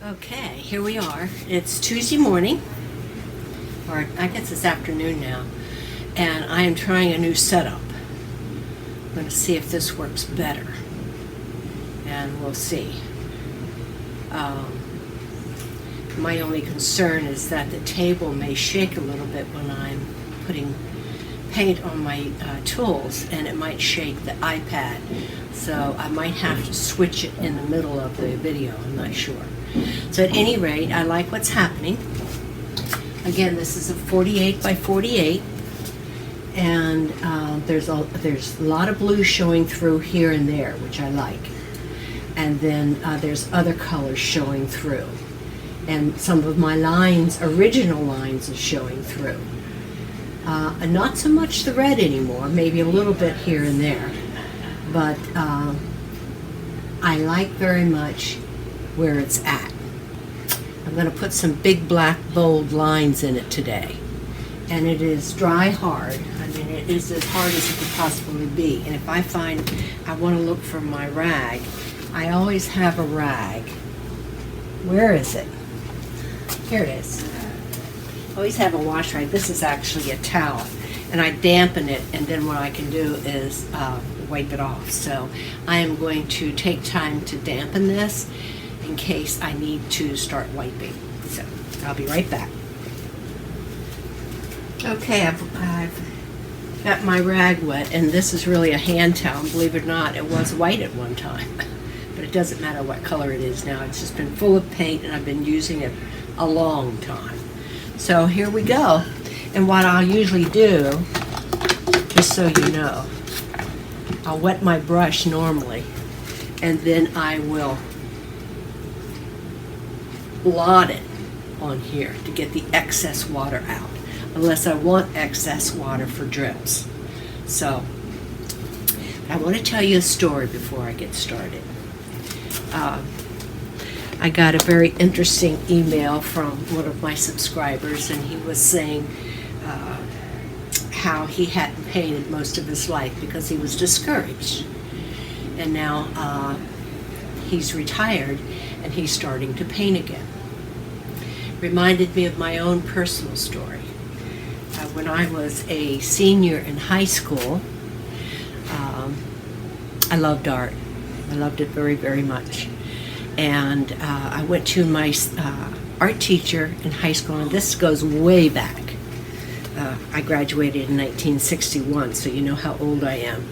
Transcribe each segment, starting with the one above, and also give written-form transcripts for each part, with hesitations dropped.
Okay, here we are. It's Tuesday morning, or I guess it's afternoon now, and I am trying a new setup. I'm going to see if this works better, and we'll see. My only concern is that the table may shake a little bit when I'm putting paint on my tools, and it might shake the iPad, so I might have to switch it in the middle of the video. I'm not sure. So at any rate, I like what's happening. Again, this is a 48 by 48, and there's a lot of blue showing through here and there, which I like. And then there's other colors showing through. And some of my lines, original lines, are showing through. And not so much the red anymore, maybe a little bit here and there. But I like very much where it's at. I'm going to put some big black bold lines in it today. And it is dry hard. I mean, it is as hard as it could possibly be. And if I find I want to look for my rag, I always have a rag. Where is it? Here it is. I always have a wash rag. This is actually a towel. And I dampen it, and then what I can do is wipe it off. So I am going to take time to dampen this in case I need to start wiping. So I'll be right back. Okay, I've got my rag wet, and this is really a hand towel. Believe it or not, it was white at one time. But it doesn't matter what color it is now. It's just been full of paint, and I've been using it a long time. So here we go. And what I'll usually do, just so you know, I'll wet my brush normally, and then I will blot it on here to get the excess water out, unless I want excess water for drips. So I want to tell you a story before I get started. I got a very interesting email from one of my subscribers, and he was saying how he hadn't painted most of his life because he was discouraged. And now he's retired and he's starting to paint again. Reminded me of my own personal story. When I was a senior in high school, I loved art. I loved it very, very much. And I went to my art teacher in high school, and this goes way back. I graduated in 1961, so you know how old I am.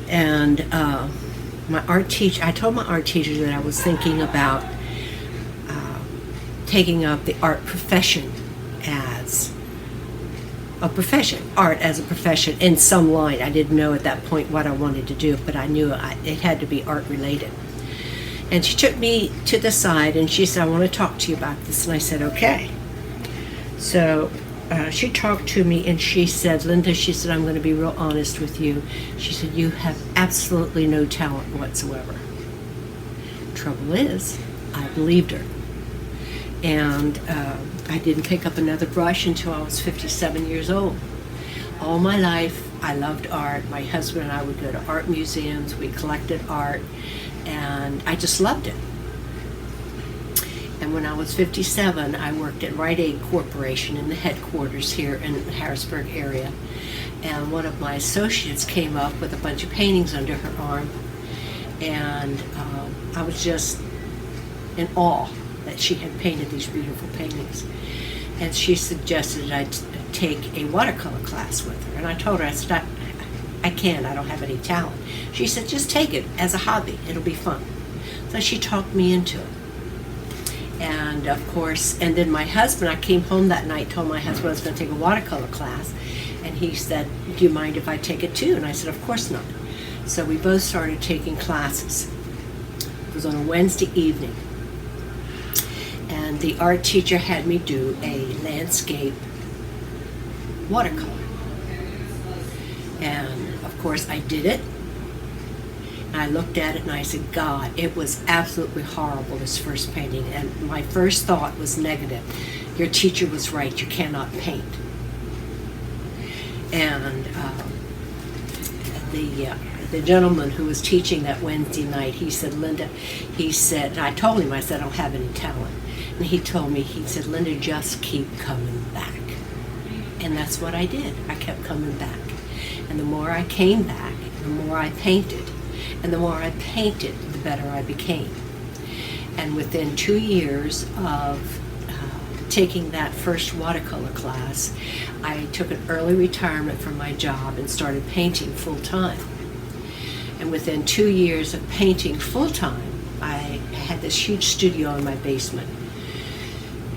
And my art teacher, I told my art teacher that I was thinking about taking up the art profession as a profession, art as a profession in some line. I didn't know at that point what I wanted to do, but I knew it had to be art related. And she took me to the side and she said, I want to talk to you about this. And I said, okay. So she talked to me and she said, Linda, she said, I'm going to be real honest with you. She said, you have absolutely no talent whatsoever. Trouble is, I believed her. And I didn't pick up another brush until I was 57 years old. All my life, I loved art. My husband and I would go to art museums. We collected art. And I just loved it. And when I was 57, I worked at Rite Aid Corporation in the headquarters here in the Harrisburg area. And one of my associates came up with a bunch of paintings under her arm. And I was just in awe that she had painted these beautiful paintings. And she suggested I take a watercolor class with her. And I told her, I said, I can't, I don't have any talent. She said, just take it as a hobby, it'll be fun. So she talked me into it. And of course, and then my husband, I came home that night, told my husband I was going to take a watercolor class, and he said, do you mind if I take it too? And I said, of course not. So we both started taking classes. It was on a Wednesday evening. And the art teacher had me do a landscape watercolor. And of course I did it. And I looked at it and I said, God, it was absolutely horrible, this first painting. And my first thought was negative. Your teacher was right, you cannot paint. And the gentleman who was teaching that Wednesday night, he said, Linda, he said, I told him, I said, I don't have any talent. And he told me, he said, Linda, just keep coming back. And that's what I did. I kept coming back. And the more I came back, the more I painted. And the more I painted, the better I became. And within 2 years of taking that first watercolor class, I took an early retirement from my job and started painting full time. And within 2 years of painting full time, I had this huge studio in my basement.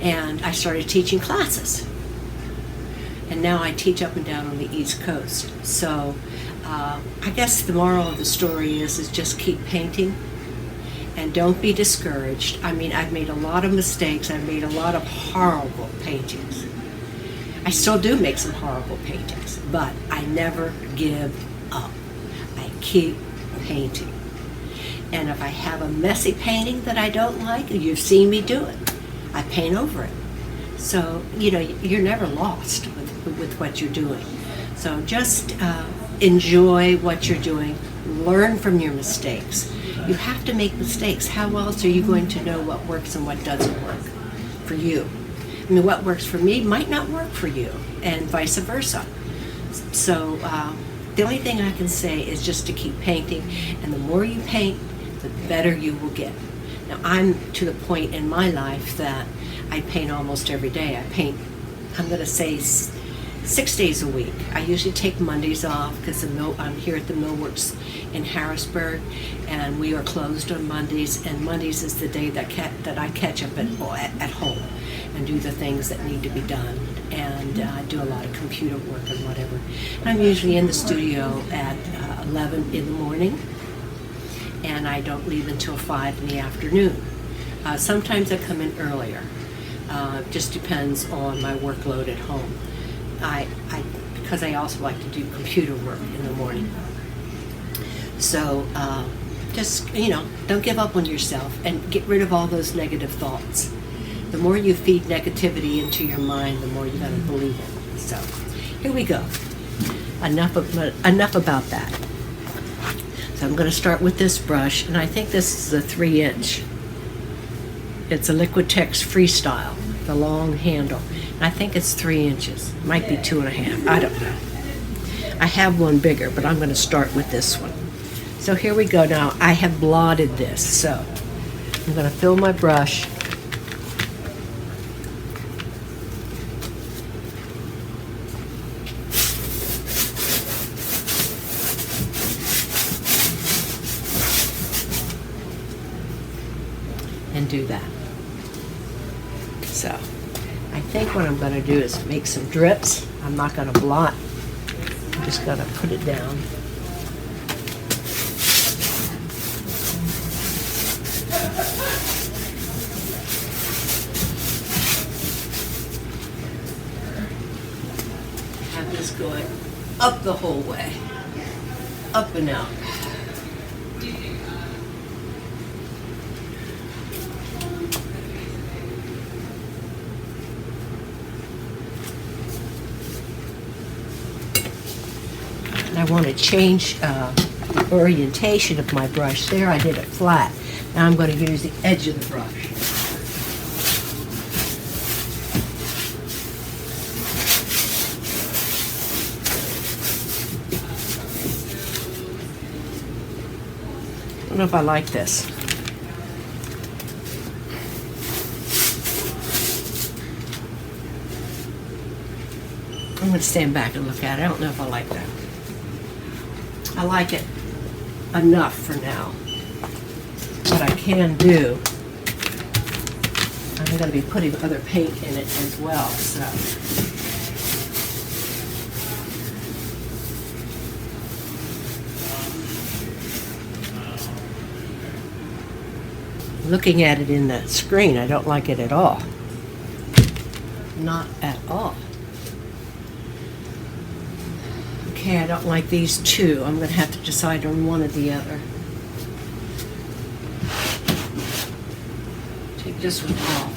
And I started teaching classes. And now I teach up and down on the East Coast. So I guess the moral of the story is just keep painting and don't be discouraged. I mean, I've made a lot of mistakes. I've made a lot of horrible paintings. I still do make some horrible paintings, but I never give up. I keep painting. And if I have a messy painting that I don't like, you've seen me do it. I paint over it. So, you know, you're never lost with what you're doing. So just enjoy what you're doing. Learn from your mistakes. You have to make mistakes. How else are you going to know what works and what doesn't work for you? I mean, what works for me might not work for you, and vice versa. So the only thing I can say is just to keep painting, and the more you paint, the better you will get. Now, I'm to the point in my life that I paint almost every day. I paint, I'm going to say 6 days a week. I usually take Mondays off because I'm here at the Millworks in Harrisburg, and we are closed on Mondays, and Mondays is the day that I catch up at home and do the things that need to be done, and do a lot of computer work and whatever. And I'm usually in the studio at 11 in the morning, and I don't leave until 5 in the afternoon. Sometimes I come in earlier. Just depends on my workload at home. Because I also like to do computer work in the morning. So just, you know, don't give up on yourself and get rid of all those negative thoughts. The more you feed negativity into your mind, the more you're going to believe it. So here we go. Enough about that. So I'm going to start with this brush, and I think this is a 3-inch. It's a Liquitex Freestyle, the long handle. And I think it's 3 inches. Might be 2.5. I don't know. I have one bigger, but I'm going to start with this one. So here we go now. I have blotted this, so I'm going to fill my brush. And do that. So I think what I'm going to do is make some drips. I'm not going to blot. I'm just going to put it down. Have this going up the whole way. Up and out. I want to change the orientation of my brush. There I did it flat. Now I'm going to use the edge of the brush. I don't know if I like this. I'm going to stand back and look at it. I don't know if I like that. I like it enough for now. What I can do, I'm going to be putting other paint in it as well. So looking at it in the screen, I don't like it at all. Not at all. Okay, I don't like these two. I'm going to have to decide on one or the other. Take this one off.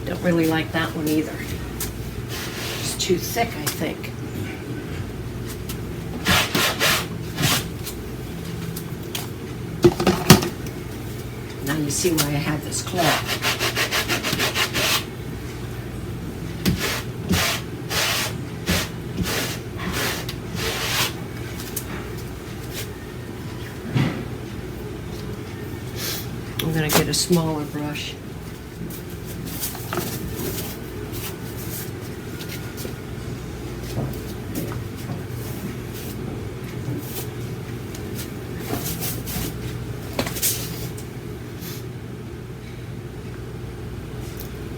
Don't really like that one either. It's too thick, I think. Now you see why I have this cloth. I'm going to get a smaller brush.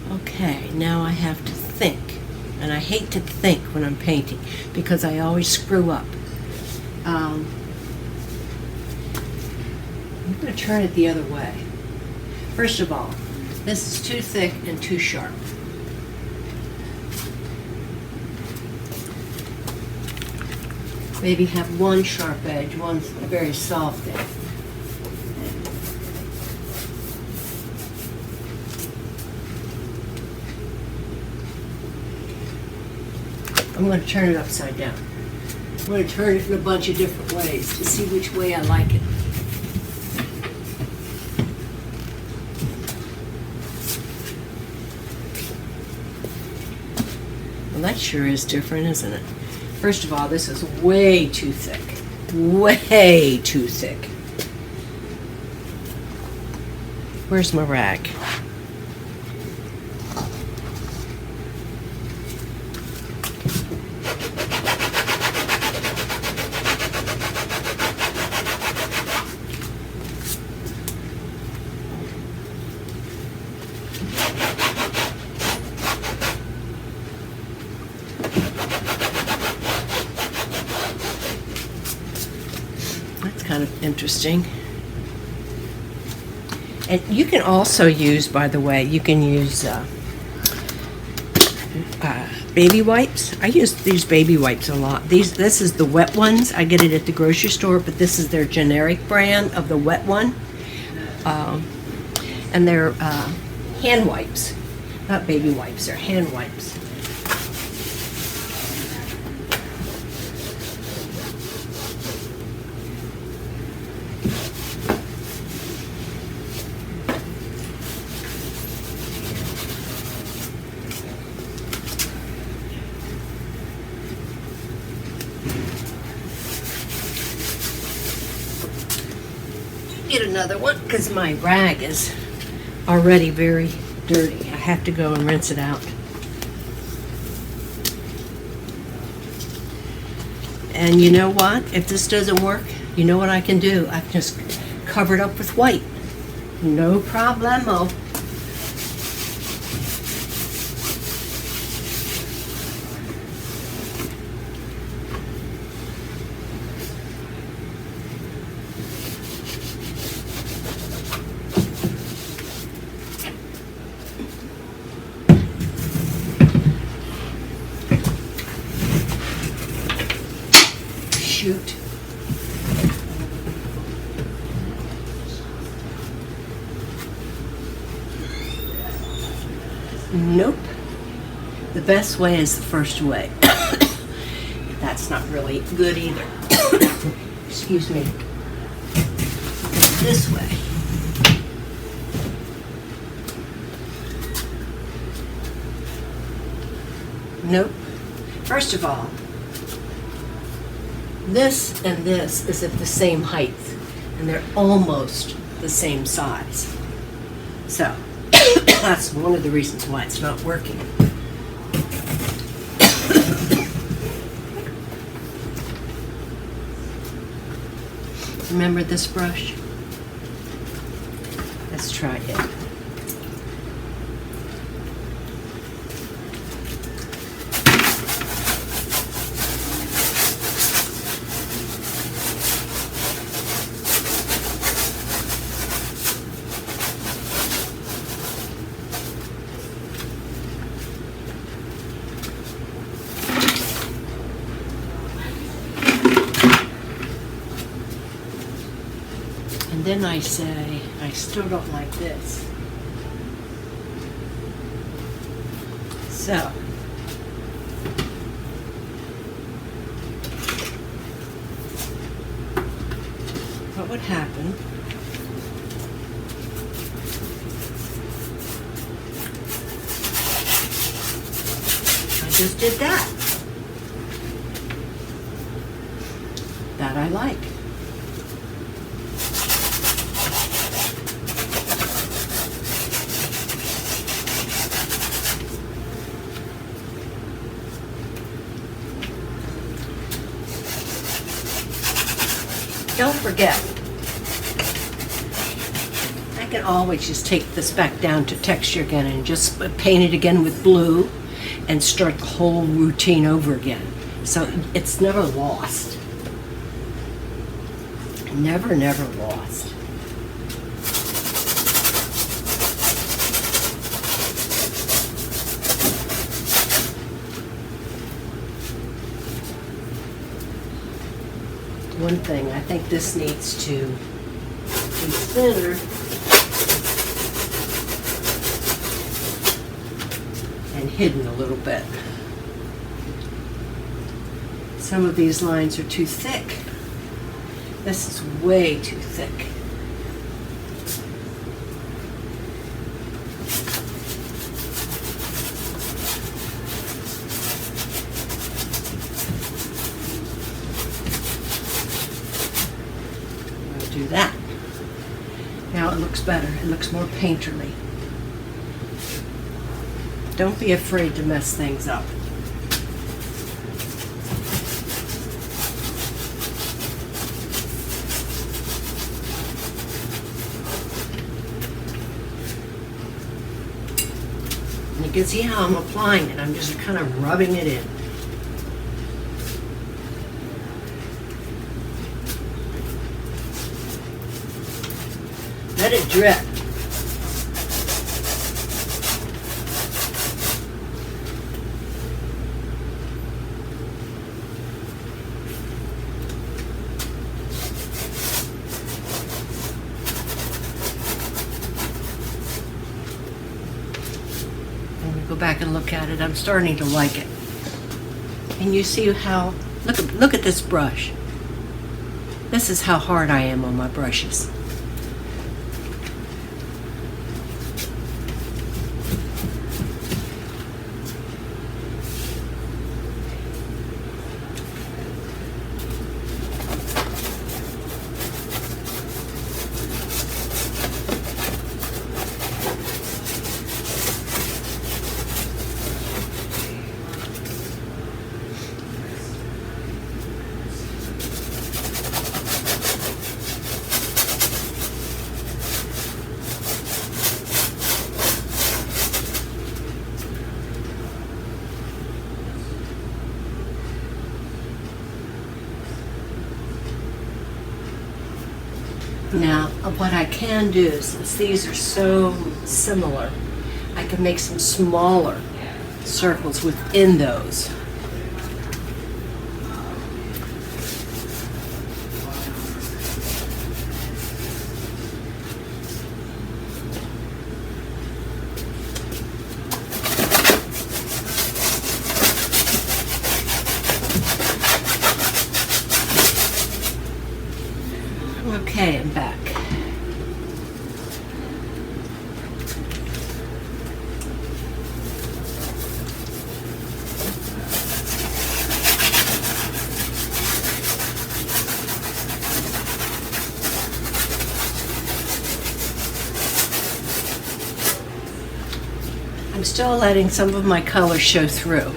Okay, now I have to think. And I hate to think when I'm painting because I always screw up. I'm going to turn it the other way. First of all, this is too thick and too sharp. Maybe have one sharp edge, one very soft edge. I'm going to turn it upside down. I'm going to turn it in a bunch of different ways to see which way I like it. Well, that sure is different, isn't it? First of all, this is way too thick. Way too thick. Where's my rag? Kind of interesting. And you can also use, by the way, you can use baby wipes. I use these baby wipes a lot. This is the wet ones. I get it at the grocery store, but this is their generic brand of the wet one. And they're hand wipes. Not baby wipes, they're hand wipes. Get another one because my rag is already very dirty. I have to go and rinse it out. And you know what? If this doesn't work, you know what I can do? I can just cover it up with white. No problemo. Shoot. Nope. The best way is the first way. That's not really good either. Excuse me. This way. Nope. First of all, this and this is at the same height, and they're almost the same size. So, that's one of the reasons why it's not working. Remember this brush? Let's try it. And then I say, I still don't like this. So, what would happen I just did that. That I like. Don't forget, I can always just take this back down to texture again and just paint it again with blue and start the whole routine over again. So it's never lost. Never, never lost. One thing, I think this needs to be thinner and hidden a little bit. Some of these lines are too thick. This is way too thick. Do that. Now it looks better. It looks more painterly. Don't be afraid to mess things up. And you can see how I'm applying it. I'm just kind of rubbing it in. Let it drip. When we go back and look at it, I'm starting to like it. And you see how, look at this brush. This is how hard I am on my brushes. Now, what I can do, since these are so similar, I can make some smaller circles within those. Okay, I'm back. I'm still letting some of my color show through.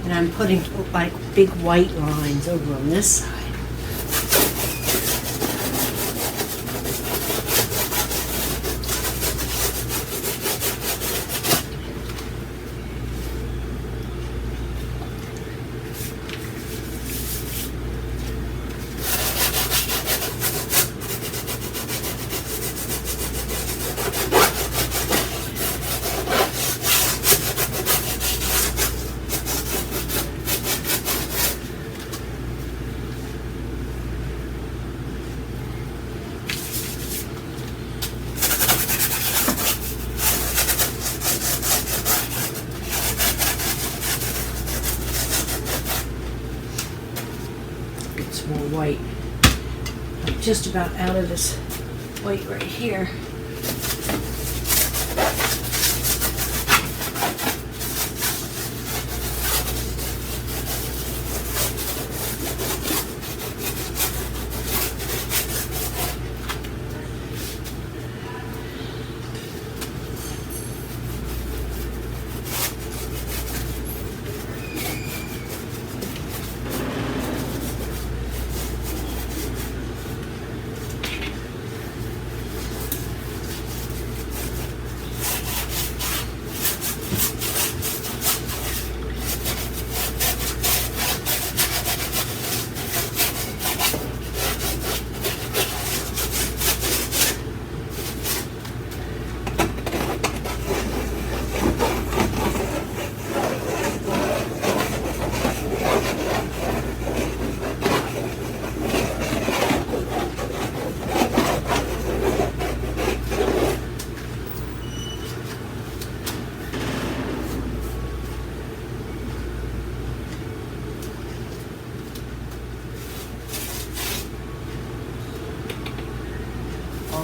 And I'm putting like big white lines over on this side. more white. I'm just about out of this white right here.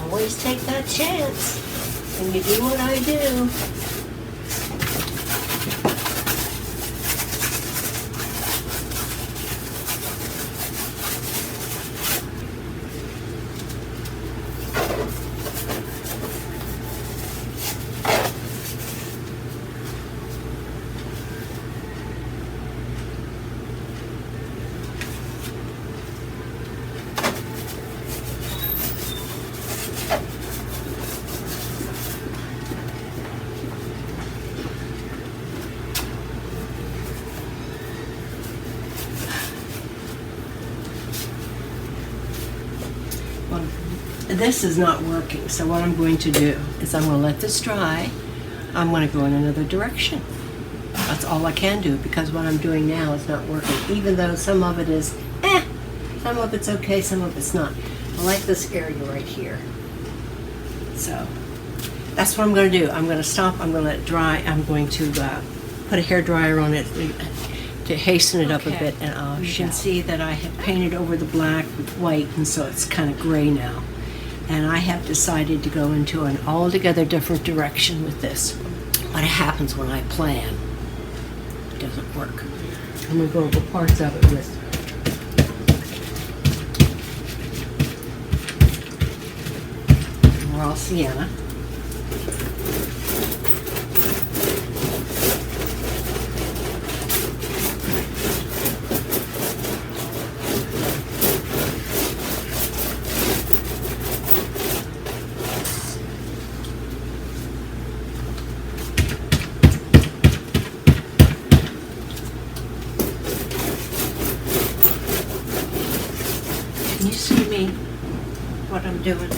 Always take that chance, and you do what I do. This is not working, so what I'm going to do is I'm going to let this dry. I'm going to go in another direction. That's all I can do, because what I'm doing now is not working, even though some of it is some of it's okay, some of it's not. I like this area right here. So that's what I'm going to do. I'm going to stop, I'm going to let it dry. I'm going to put a hair dryer on it to hasten it up a bit, and you can see that I have painted over the black with white, and so it's kind of gray now. And I have decided to go into an altogether different direction with this. What happens when I plan? It doesn't work. I'm going to go over parts of it with raw sienna. Can you see me, what I'm doing?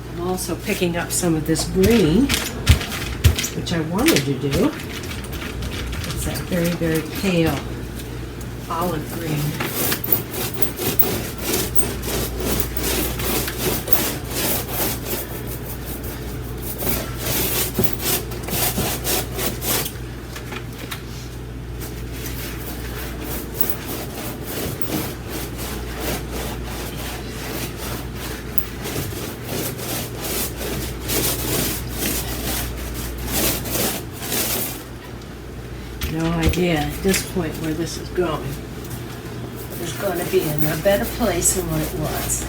I'm also picking up some of this green, which I wanted to do. It's that very, very pale olive green. No idea at this point where this is going. It's going to be in a better place than what it was.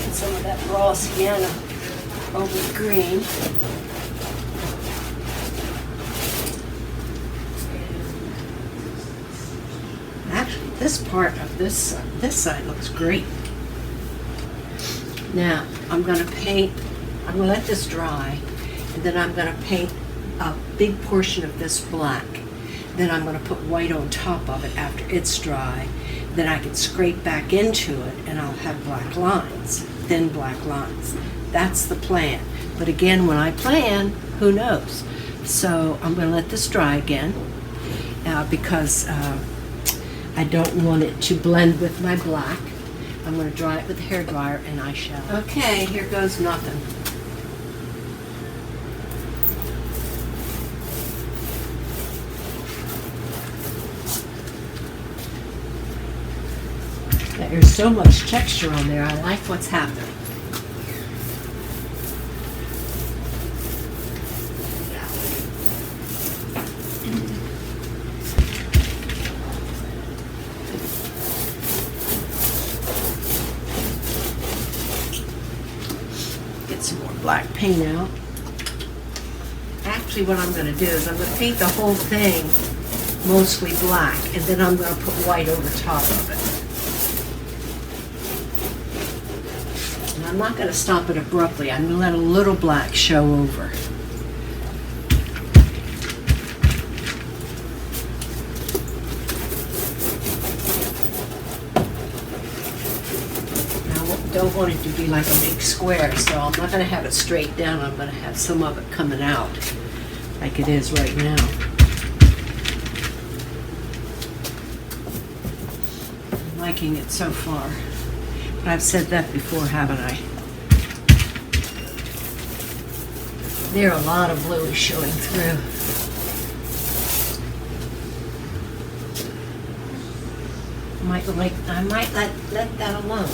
And some of that raw sienna over the green. Actually, this part of this side looks great. Now, I'm going to paint, I'm going to let this dry, and then I'm going to paint a big portion of this black. Then I'm going to put white on top of it after it's dry. Then I can scrape back into it and I'll have black lines, thin black lines. That's the plan. But again, when I plan, who knows? So I'm going to let this dry again because I don't want it to blend with my black. I'm going to dry it with a hairdryer and I shall. Okay, here goes nothing. There's so much texture on there. I like what's happening. Get some more black paint out. Actually, what I'm going to do is I'm going to paint the whole thing mostly black, and then I'm going to put white over top of it. I'm not going to stop it abruptly. I'm going to let a little black show over. Now, I don't want it to be like a big square, so I'm not going to have it straight down. I'm going to have some of it coming out like it is right now. I'm liking it so far. I've said that before, haven't I? There, a lot of blue is showing through. I might let that alone.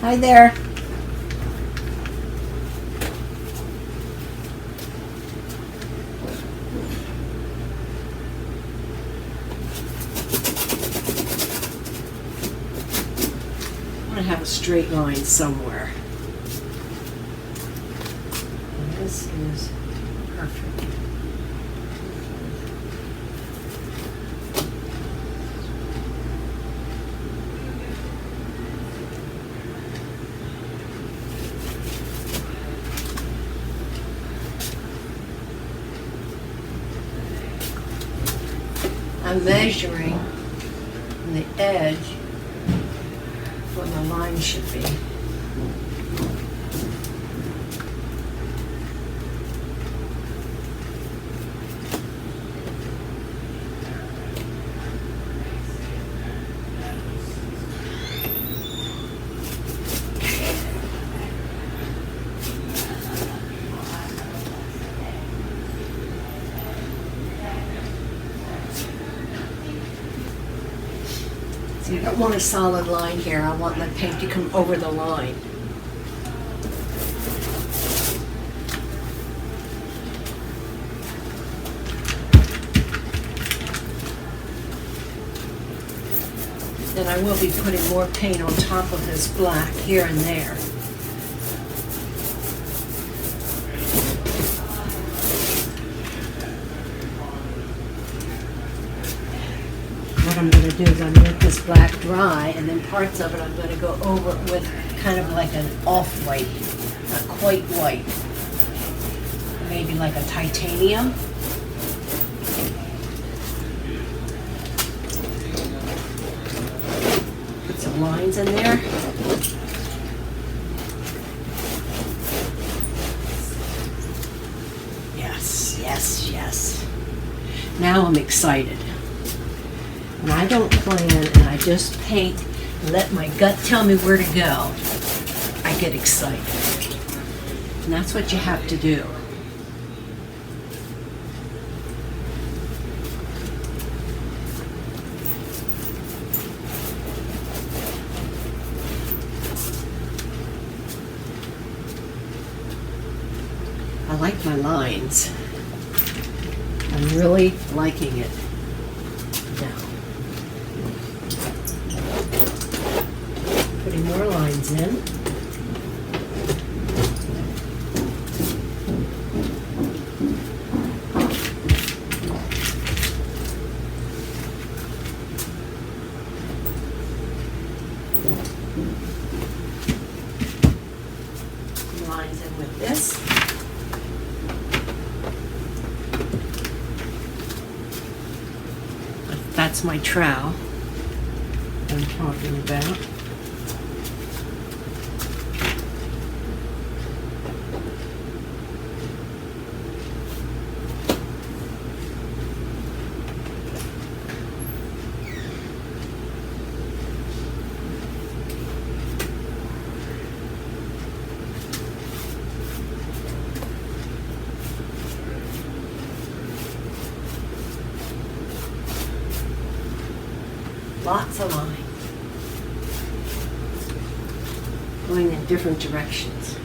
Hi there. I want to have a straight line somewhere. And this is perfect. I'm measuring the edge where the line should be. See, I don't want a solid line here. I want my paint to come over the line. Then I will be putting more paint on top of this black here and there. What I'm going to do is I'm going to let this black dry, and then parts of it I'm going to go over with kind of like an off-white, not quite white, maybe like a titanium. Put some lines in there. Yes, yes, yes. Now I'm excited. When I don't plan and I just paint and let my gut tell me where to go, I get excited. And that's what you have to do. I like my lines. I'm really liking it now. Putting more lines in. lines in with this. That's my trowel I'm talking about. Lots of lines going in different directions.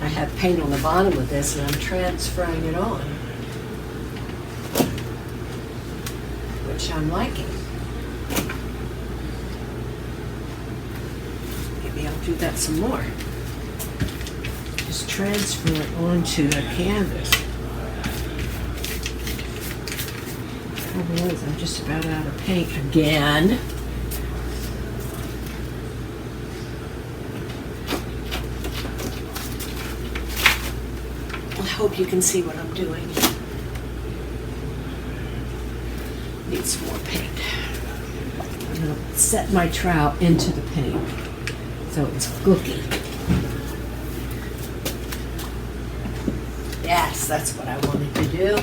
I have paint on the bottom of this and I'm transferring it on, which I'm liking. Maybe I'll do that some more. Just transfer it onto the canvas. Otherwise, I'm just about out of paint again. I hope you can see what I'm doing. Need some more paint. I'm going to set my trowel into the paint so it's gooky. Yes, that's what I wanted to do.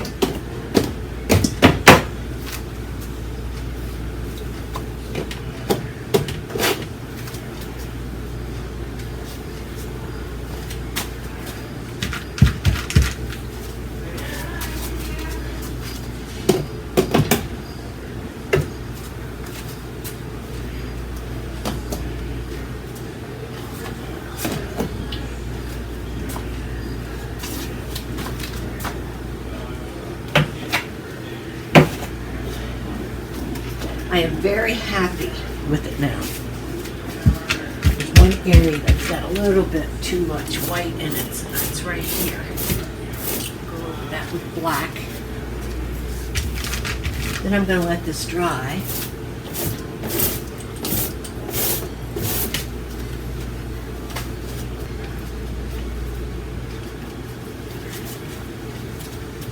I am very happy with it now. There's one area that's got a little bit too much white in it, so that's right here. Go over that with black. Then I'm going to let this dry.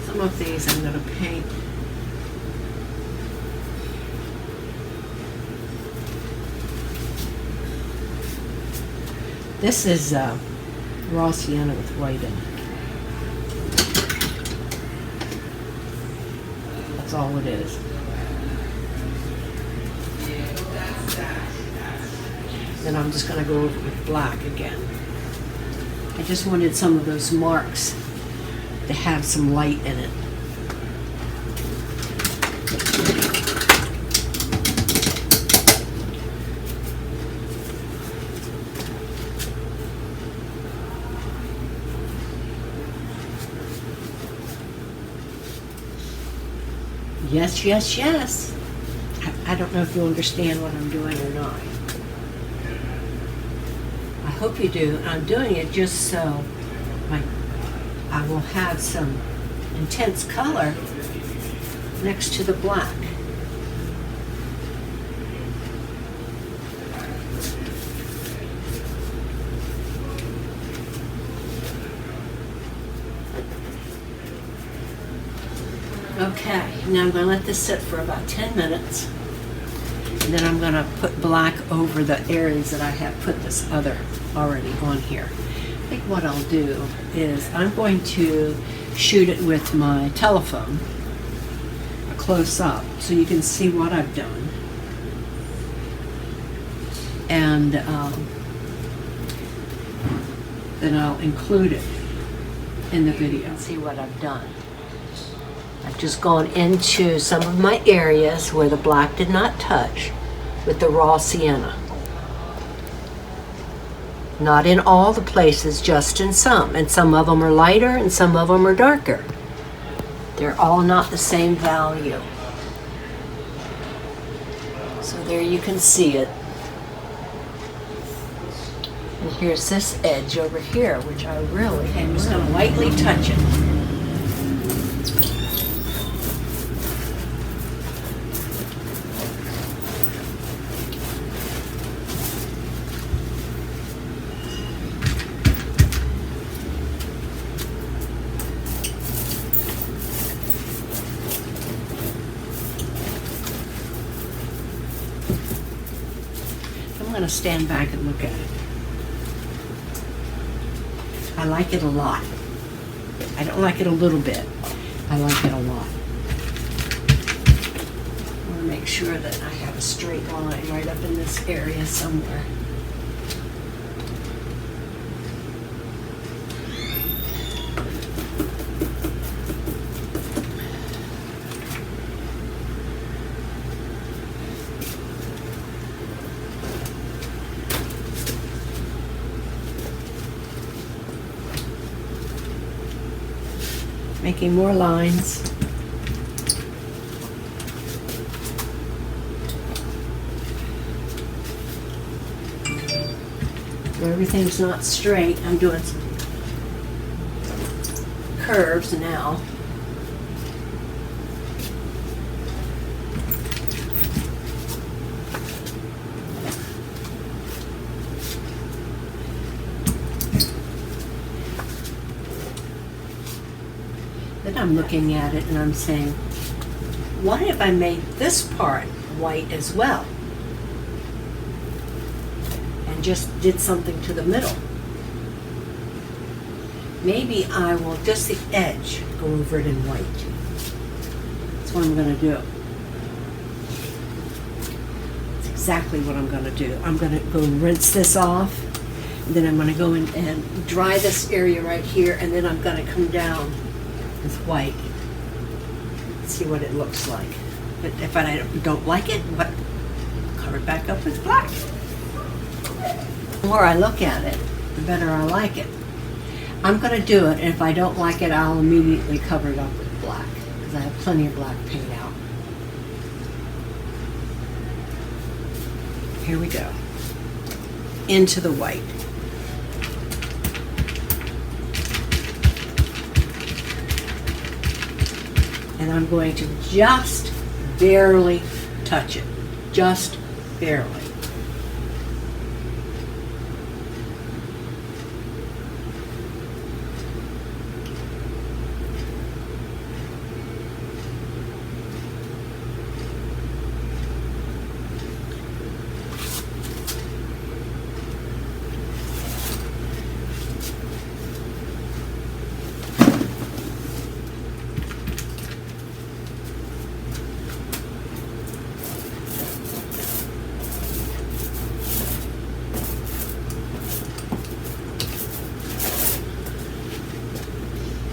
Some of these I'm going to paint. This is raw sienna with white in it. That's all it is. Then I'm just going to go over it with black again. I just wanted some of those marks to have some light in it. Yes, yes, yes. I don't know if you understand what I'm doing or not. I hope you do. I'm doing it just so I will have some intense color next to the black. Okay, now I'm going to let this sit for about 10 minutes. And then I'm going to put black over the areas that I have put this other already on here. I think what I'll do is I'm going to shoot it with my telephone, a close up, so you can see what I've done. And then I'll include it in the video. See what I've done. I've just gone into some of my areas where the black did not touch with the raw sienna. Not in all the places, just in some. And some of them are lighter and some of them are darker. They're all not the same value. So there you can see it. And here's this edge over here, which I really, I'm just going to lightly touch it. I'm going to stand back and look at it. I like it a lot. I don't like it a little bit. I like it a lot. I want to make sure that I have a straight line right up in this area somewhere. Making more lines. Where everything's not straight, I'm doing some curves now. Then I'm looking at it and I'm saying, what if I made this part white as well? And just did something to the middle. Maybe I will just the edge go over it in white. That's what I'm going to do. That's exactly what I'm going to do. I'm going to go and rinse this off. And then I'm going to go in and dry this area right here. And then I'm going to come down with white. See what it looks like. But if I don't like it, cover it back up with black. The more I look at it, the better I like it. I'm going to do it, and if I don't like it, I'll immediately cover it up with black, because I have plenty of black paint out. Here we go. Into the white. And I'm going to just barely touch it. Just barely.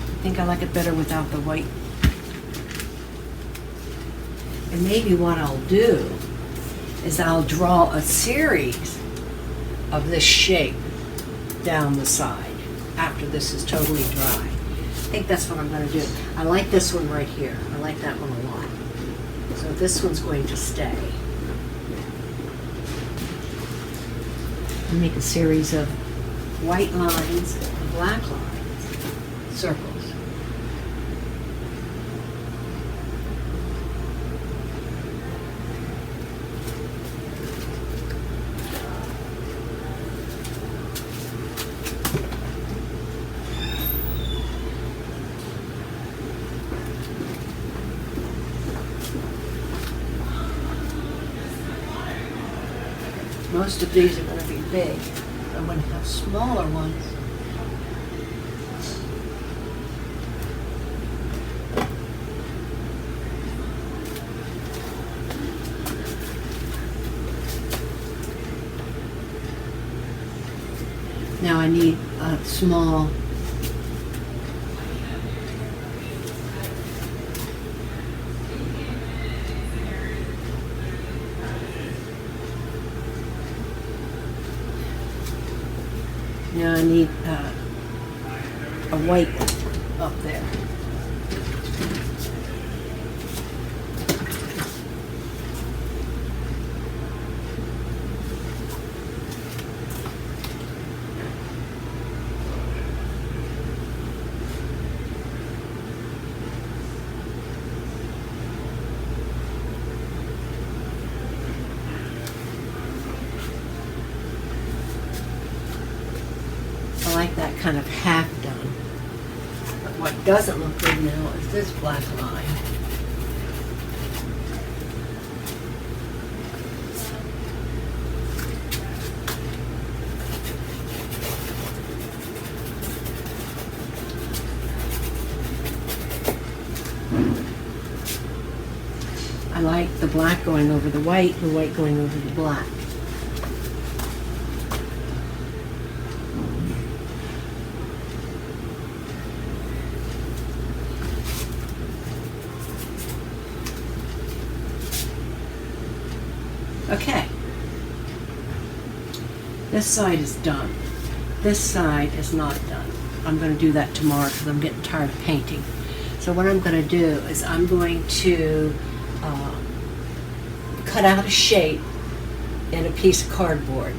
I think I like it better without the white. And maybe what I'll do is I'll draw a series of this shape down the side after this is totally dry. I think that's what I'm going to do. I like this one right here. I like that one a lot. So this one's going to stay. I'll make a series of white lines and black lines, circles. Most of these are going to be big. I'm going to have smaller ones. Now I need a small Now I need a white up there. I like that kind of half done. But what doesn't look good now is this black line. I like the black going over the white going over the black. Okay, this side is done. This side is not done. I'm going to do that tomorrow because I'm getting tired of painting. So what I'm going to do is I'm going to cut out a shape in a piece of cardboard.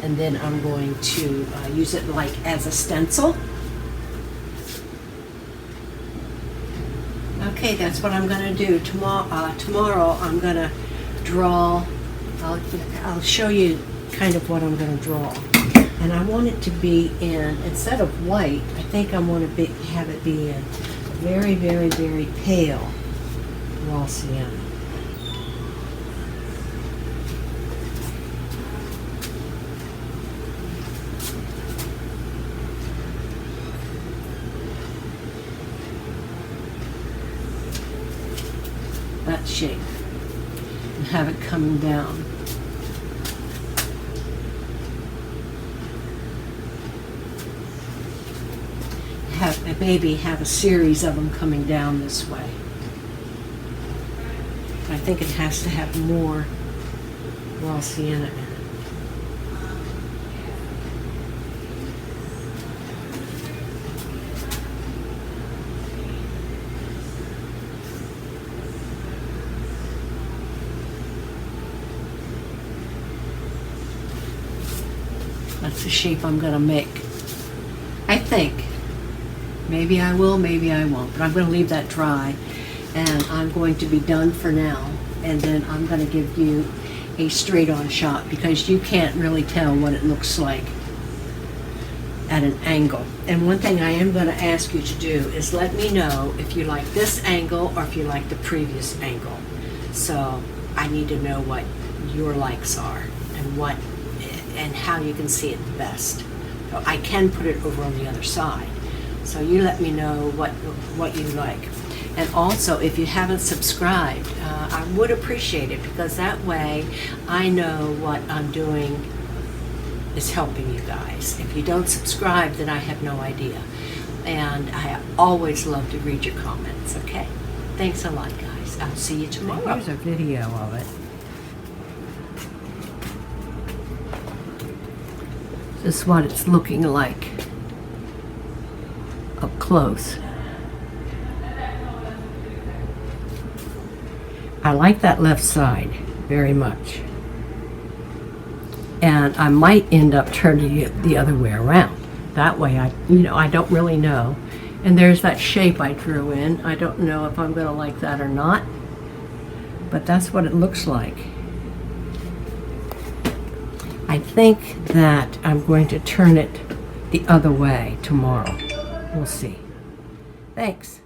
And then I'm going to use it like as a stencil. Okay, that's what I'm going to do. Tomorrow I'm going to draw. I'll show you kind of what I'm going to draw. And I want it to be in, instead of white, I think I want to have it be in very, very, very pale raw sienna. That shape. And have it coming down. Maybe have a series of them coming down this way. I think it has to have more raw sienna in it. That's the shape I'm going to make. I think. Maybe I will, maybe I won't. But I'm going to leave that dry. And I'm going to be done for now. And then I'm going to give you a straight-on shot because you can't really tell what it looks like at an angle. And one thing I am going to ask you to do is let me know if you like this angle or if you like the previous angle. So I need to know what your likes are and how you can see it the best. So I can put it over on the other side. So you let me know what you like. And also, if you haven't subscribed, I would appreciate it because that way I know what I'm doing is helping you guys. If you don't subscribe, then I have no idea. And I always love to read your comments, okay? Thanks a lot, guys. I'll see you tomorrow. Here's a video of it. This is what it's looking like up close. I like that left side very much. And I might end up turning it the other way around. That way I don't really know. And there's that shape I drew in. I don't know if I'm going to like that or not. But that's what it looks like. I think that I'm going to turn it the other way tomorrow. We'll see. Thanks.